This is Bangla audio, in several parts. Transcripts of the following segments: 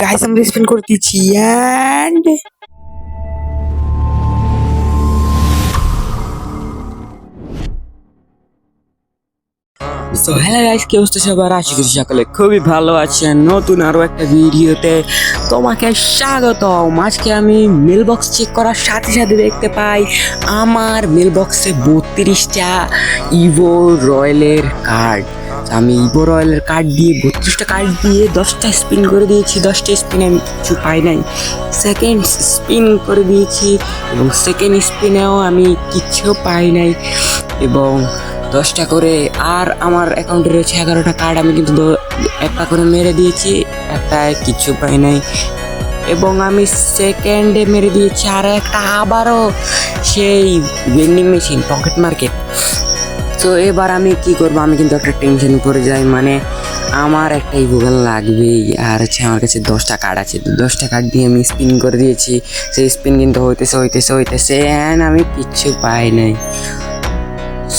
গাইস আমরা স্পিন করে দিচ্ছি অ্যান্ড তো হ্যালো গাইস, কি অবস্থা সবার? আশা করি সকলে খুবই ভালো আছেন। নতুন আরো একটা ভিডিওতে তোমাকে স্বাগত। আজকে আমি মেল বক্স চেক করার সাথে সাথে দেখতে পাই আমার মেল বক্সে 32টা ইভো রয়্যালের কার্ড। আমি ইভো রয়্যালের কার্ড দিয়ে 32টা কার্ড দিয়ে 10টা স্পিন করে দিয়েছি। 10টা স্পিনে আমি কিছু পাই নাই। সেকেন্ড স্পিন করে দিয়েছি এবং সেকেন্ড স্পিনেও আমি কিছু পাই নাই এবং 10টা করে আর আমার অ্যাকাউন্টে রয়েছে 11টা কার্ড। আমি কিন্তু একটা করে মেরে দিয়েছি, একটায় কিছু পাই নাই এবং আমি সেকেন্ডে মেরে দিয়েছি আর একটা আবারও সেই ভেন্ডিং মেশিন পকেট মার্কেট। তো এবার আমি কি করব? আমি কিন্তু একটা টেনশন পড়ে যাই, মানে আমার একটা ইভোগান লাগবেই আর হচ্ছে আমার কাছে 10টা কার্ড আছে। তো 10টা কার্ড দিয়ে আমি স্পিন করে দিয়েছি। সেই স্পিন কিন্তু হইতেছে অ্যান্ড আমি কিচ্ছু পাই নাই।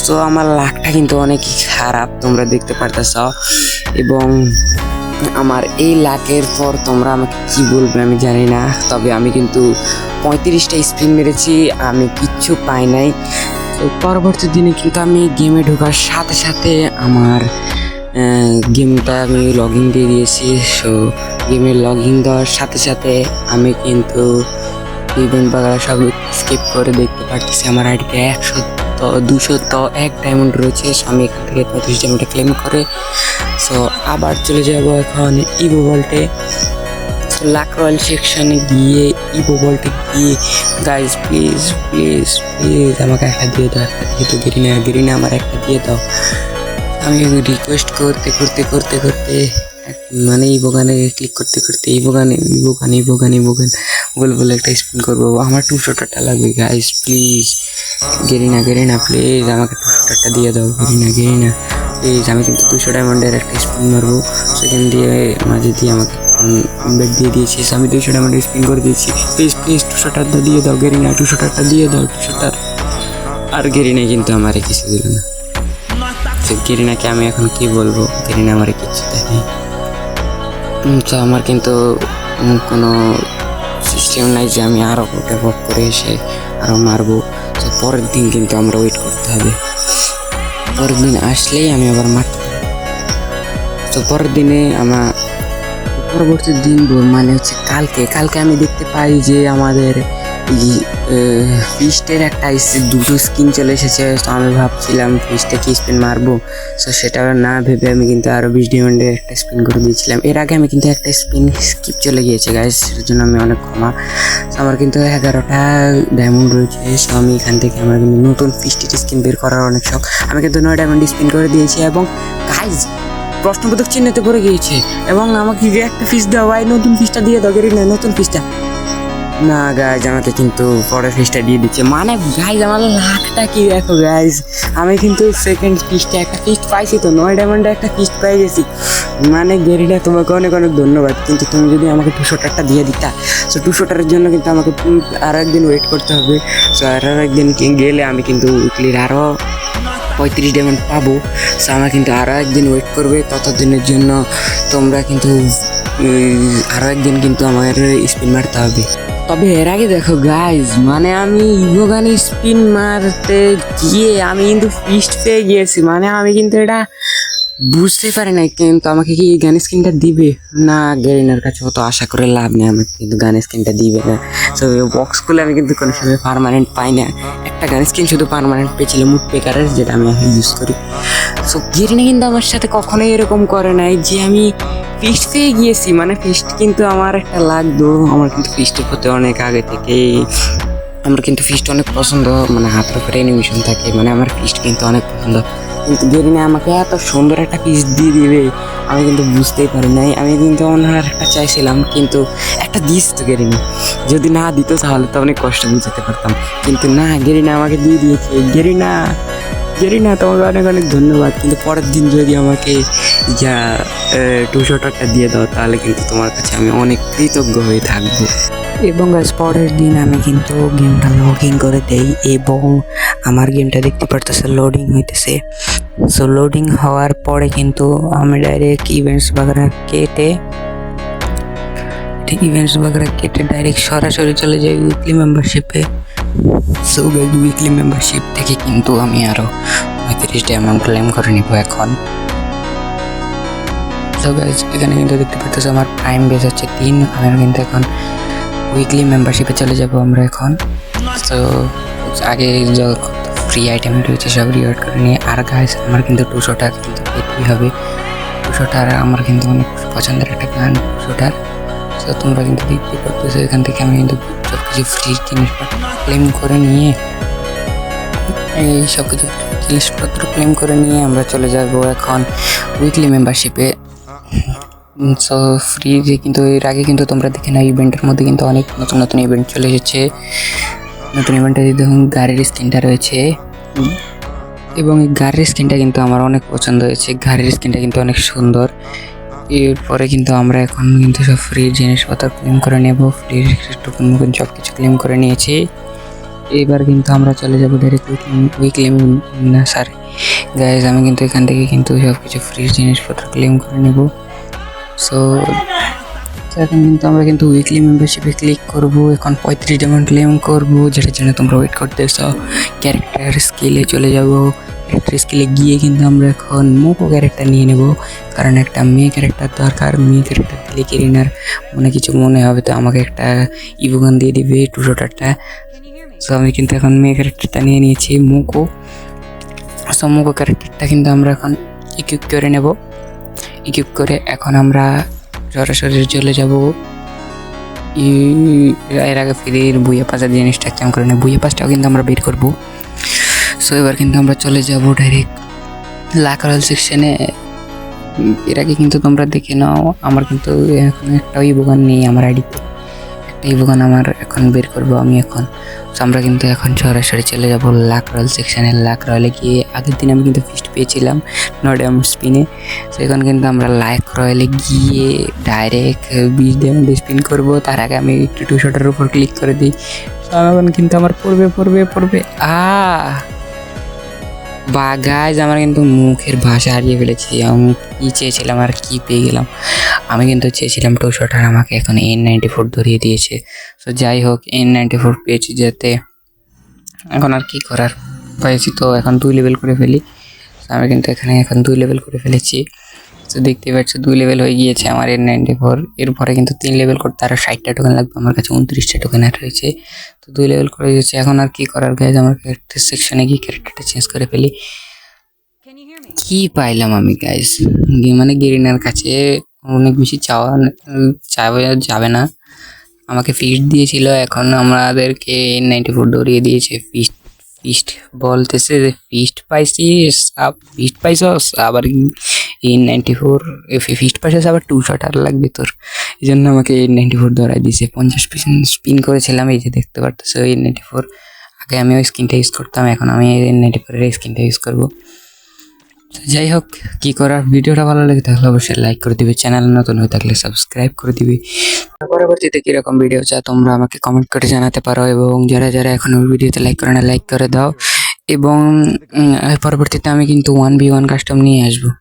তো আমার লাকটা কিন্তু অনেকই খারাপ, তোমরা দেখতে পারতেছ। এবং আমার এই লাকের পর তোমরা আমাকে কি বলবে আমি জানি না, তবে আমি কিন্তু 35টা স্পিন মেরেছি, আমি কিচ্ছু পাই নাই। তো পরবর্তী দিনে কিন্তু আমি গেমে ঢোকার সাথে সাথে আমার গেমটা আমি লগ ইন দিয়ে দিয়েছি। সো গেমে লগ ইন দেওয়ার সাথে সাথে আমি কিন্তু ইভেন্ট বাগারা সব স্কিপ করে দেখতে পারতেছি আমার আইডিতে 201 ডায়মন্ড রয়েছে। আমি এখান থেকে 35 ডায়মন্ডে ক্লেম করে সো আবার চলে যাব এখন ইভো ভল্টে। লাক রয়্যাল সেকশনে গিয়ে ইভো ভল্টে গিয়ে গাইজ প্লিজ প্লিজ প্লিজ আমাকে একটা দিয়ে দাও, একটা দিয়ে তো গেরিনা আমার একটা দিয়ে দাও। আমি রিকোয়েস্ট করতে করতে করতে করতে মানে ইভোগানে ক্লিক করতে করতে ইভোগান বলে একটা স্পিন করবো। আমার 200টা লাগবে গাইজ, প্লিজ গেরিনা প্লিজ আমাকে 200টা দিয়ে দাও। গেরিনা প্লিজ, আমি কিন্তু 200 ডায়মন্ডের একটা স্পিন মারবো। সেখান দিয়ে মাঝে দিয়ে আমাকে বেড দিয়ে দিয়েছিস, আমি 200 ডায়মন্ডের স্পিন করে দিয়েছি। প্লিজ 200টা দিয়ে দাও গেরিনা, 200টা দিয়ে দাও 200টার। আর গেরিনা কিন্তু আমারে কিছু দিল না। গেরিনাকে আমি এখন কি বলবো? গেরিনা আমারে কিছু দেয়নি। তো আমার কিন্তু কোনো সিস্টেম নাই যে আমি আরও ডেভেলপ করে এসে আরও মারবো। তো পরের দিন কিন্তু আমরা ওয়েট করতে হবে, পরের দিন আসলেই আমি আবার মারতে পারবো। তো পরের দিনে আমার পরবর্তী দিন মানে হচ্ছে কালকে আমি দেখতে পাই যে আমাদের ফিস্টের একটা দুটো স্কিন চলে এসেছে। তো আমি ভাবছিলাম ফিস্টে কি স্পিন মারবো, সো সেটা না ভেবে আমি কিন্তু আরও 20 ডায়মন্ডের একটা স্পিন করে দিয়েছিলাম। এর আগে আমি কিন্তু একটা স্পিন স্কিপ চলে গিয়েছে গাইস, সেটার জন্য আমি অনেক ক্ষমা। আমার কিন্তু 11টা ডায়মন্ড রয়েছে। সো আমি এখান থেকে আমার কিন্তু নতুন ফিস্টের স্কিন বের করার অনেক শখ। আমি কিন্তু 9 ডায়মন্ড স্পিন করে দিয়েছি এবং গাইস প্রশ্নবোধক চিহ্নতে পড়ে গিয়েছে এবং আমাকে যে একটা ফিস দাও ভাই, নতুন ফিসটা দিয়ে দাও গেরিনা, নতুন ফিসটা। না গাইজ, আমাকে কিন্তু পরের ফিসটা দিয়ে দিচ্ছে। মানে গাইজ আমার লাখটা কি দেখো গাইজ, আমি কিন্তু সেকেন্ড ফিসটা একটা ফিস্ট পাইছি, তো 9 ডায়মন্ডে একটা ফিস্ট পেয়ে গেছি। মানে গেরিনা তোমাকে অনেক অনেক ধন্যবাদ, কিন্তু তুমি যদি আমাকে 200টাটা দিয়ে দিতা, সো 200টার জন্য কিন্তু আমাকে আরও একদিন ওয়েট করতে হবে। সো আরও একদিন গেলে আমি কিন্তু উইকলির আরও 35 ডায়মন্ড পাবো। সো আমার কিন্তু আরও একদিন ওয়েট করবে, ততদিনের জন্য তোমরা কিন্তু আরও একদিন কিন্তু আমার স্পিন মারতে হবে। তবে এর আগে দেখো গাইজ, মানে আমি ইভোগানে স্পিন মারতে গিয়ে আমি কিন্তু ফিস্ট পেয়ে গিয়েছি। মানে আমি কিন্তু এটা বুঝতে পারি না, কিন্তু আমাকে কি গান স্কিনটা দিবে না? গেরিনার কাছে অত আশা করে লাভ নেই, আমাকে কিন্তু গান স্কিনটা দিবে না। সো বক্স খুলে আমি কিন্তু কোনো সময় পার্মানেন্ট পাই না। একটা গান স্কিন শুধু পার্মানেন্ট পেয়েছিল মুড পেকারের, যেটা আমি এখন ইউজ করি। সো গেরিনা কিন্তু আমার সাথে কখনোই এরকম করে নাই যে আমি ফিস্ট পেয়ে গিয়েছি। মানে ফিস্ট কিন্তু আমার একটা লাগতো, আমার কিন্তু ফিস্টের প্রতি অনেক আগে থেকেই আমার কিন্তু ফিস্ট অনেক পছন্দ। মানে হাতের উপরে অ্যানিমেশন থাকে, মানে আমার ফিস্ট কিন্তু অনেক পছন্দ। কিন্তু গেরিনা আমাকে এত সুন্দর একটা ফিস্ট দিয়ে দিবে আমি কিন্তু বুঝতেই পারি নাই। আমি কিন্তু ওনার একটা চাইছিলাম, কিন্তু একটা দিস তো গেরিনা, যদি না দিত তাহলে তো অনেক কষ্ট বুঝাতে পারতাম। কিন্তু না, গেরিনা আমাকে দিয়ে দিয়েছে। গেরিনা তোমাকে অনেক অনেক ধন্যবাদ, কিন্তু পরের দিন যদি আমাকে যা 200টাকা দিয়ে দাও তাহলে কিন্তু তোমার কাছে আমি অনেক কৃতজ্ঞ হয়ে থাকবো। এবং পরের দিন আমি কিন্তু গেমটা লগ ইন করে দেই এবং আমার গেমটা দেখতে পারতেছে লোডিং হইতেছে। সো লোডিং হওয়ার পরে কিন্তু আমি ডাইরেক্ট ইভেন্টস বাগেরা কেটে ইভেন্টস वगैरह কেটে ডাইরেক্ট সরাসরি চলে যাই উইকলি মেম্বারশিপে। সো গাইস উইকলি মেম্বারশিপ থেকে কিন্তু আমি আরও 35টা অ্যামাউন্ট ক্লেম করে নিব এখন। সো গাইস এখানে কিন্তু দেখতে পাচ্ছ আমার প্রাইম বেস হচ্ছে 3। আমি কিন্তু এখন উইকলি মেম্বারশিপে চলে যাব আমরা এখন। তো আগে ফ্রি আইটেম রয়েছে সব রিওয়ার্ড করে নিয়ে। আর গাইস আমার কিন্তু 200টা কিন্তু পেতেই হবে। 200টার আমার কিন্তু অনেক পছন্দের একটা গান 200টার। তো তোমরা কিন্তু দেখতে পাচ্ছ এখান থেকে আমি কিন্তু সব কিছু ফ্রি জিনিসপত্র ক্লেম করে নিয়ে এই সব কিছু জিনিসপত্র ক্লেম করে নিয়ে আমরা চলে যাব এখন উইকলি মেম্বারশিপে। সো ফ্রি যে কিন্তু এর আগে কিন্তু তোমরা দেখে না ইভেন্টের মধ্যে কিন্তু অনেক নতুন নতুন ইভেন্ট চলে এসেছে। নতুন ইভেন্টে দেখুন গাড়ির স্কিনটা রয়েছে এবং এই গাড়ির স্কিনটা কিন্তু আমার অনেক পছন্দ হয়েছে। গাড়ির স্কিনটা কিন্তু অনেক সুন্দর। এরপরে কিন্তু আমরা এখন কিন্তু সব ফ্রি জিনিসপত্র ক্লেম করে নেব। ফ্রি টোকেন মোকেন সব কিছু ক্লেম করে নিয়েছি। এবার কিন্তু আমরা চলে যাবো ডাইরেক্ট উইকলি না সরি গাইজ আমি কিন্তু এখান থেকে কিন্তু সব কিছু ফ্রি জিনিসপত্র ক্লেম করে নেব। সো এখন কিন্তু আমরা কিন্তু উইকলি মেম্বারশিপে ক্লিক করব। এখন 35 ডায়মন্ড ক্লেম করব, যেটার জন্য তোমরা ওয়েট করতেছো। ক্যারেক্টার স্কিলে চলে যাব। ক্যারেক্টার স্কিলে গিয়ে কিন্তু আমরা এখন মোকো ক্যারেক্টার নিয়ে নেব, কারণ একটা মেয়ে ক্যারেক্টার দরকার। মেয়ে ক্যারেক্টার দিলে কেরিনার মনে কিছু মনে হবে, তো আমাকে একটা ইভোগান দিয়ে দিবে 200টারটা। সো আমি কিন্তু এখন মেয়ে ক্যারেক্টারটা নিয়ে নিয়েছি মোকো। সো মোকো ক্যারেক্টারটা কিন্তু আমরা এখন ইকুইপ করে নেব। ইকুইপ করে এখন আমরা সরাসরি চলে যাব। এর আগে ফ্রির বুয়া পাসের জিনিসটা ক্লেম করে নেব। বুয়া পাসটাও কিন্তু আমরা বের করব। সো এবার কিন্তু আমরা চলে যাব ডাইরেক্ট লাক রয়্যাল সেকশনে। এর আগে কিন্তু তোমরা দেখে নাও আমার কিন্তু এখন একটা ইভোগান নেই আমার আইডিতে। একটা ইভোগান আমার এখন বের করব আমি এখন। সো আমরা কিন্তু এখন সরাসরি চলে যাব লাক রয়্যাল সেকশনে। লাক রয়্যালে গিয়ে আগের দিন আমি কিন্তু ফিস্ট পেয়েছিলাম 9 ডায়মন্ড স্পিনে। সো এখন কিন্তু আমরা লাক রয়্যালে গিয়ে ডাইরেক্ট 20 ডায়মন্ড স্পিন করব। তার আগে আমি একটু 200টার উপর ক্লিক করে দিই। সো এখন কিন্তু আমার পড়বে বা গাইজ আমার কিন্তু মুখের ভাষা হারিয়ে ফেলেছি। আমি কী চেয়েছিলাম আর কি পেয়ে গেলাম। আমি কিন্তু চেয়েছিলাম 200টার, আমাকে এখন N94 ধরিয়ে দিয়েছে। সো যাই হোক N94 পেয়েছি, যাতে এখন আর কি করার, পেয়েছি তো এখন 2 লেভেল করে ফেলি। আমি কিন্তু এখানে এখন 2 লেভেল করে ফেলেছি। তো দেখতে পাচ্ছ 2 লেভেল হয়ে গিয়েছে আমার N94। এরপরে কিন্তু 3 লেভেল করতে আরও 60টা টোকেন লাগবে। আমার কাছে 29টা টোকেন আর রয়েছে। তো 2 লেভেল করে দিয়েছে। এখন আর কি করার গাইজ, আমার ক্যারেক্টার সেকশনে গিয়ে ক্যারেক্টারটা চেঞ্জ করে ফেলি। কি পাইলাম আমি গাইজ, মানে গেরিনার কাছে অনেক বেশি চাওয়া যাবে না। আমাকে ফিস্ট দিয়েছিল, এখন আমাদেরকে N94 ধরিয়ে দিয়েছে। ফিস্ট বলতেছে যে ফিস্ট পাইছিস, ফিস্ট পাইছস আবার N94 ফিস্ট পাইছিস আবার 200টার লাগবে তোর। এই জন্য আমাকে N94 ধরাই দিয়েছে। 50% স্পিন করেছিলাম, এই যে দেখতে পারতেছো N94। আগে আমি ওই স্কিনটা ইউজ করতাম, এখন আমি N94 এর স্কিনটা ইউজ করবো। যাই হোক কি করার, ভিডিওটা ভালো লাগে তাহলে অবশ্যই লাইক করে দিবে, চ্যানেল নতুন হয়ে থাকলে সাবস্ক্রাইব করে দিবে। পরবর্তীতে কিরকম ভিডিও চাও তোমরা আমাকে কমেন্ট করে জানাতে পারো, এবং যারা যারা এখন ভিডিওতে লাইক করে না লাইক করে দাও। এবং পরবর্তীতে আমি কিন্তু 1v1 কাস্টম নিয়ে আসবো।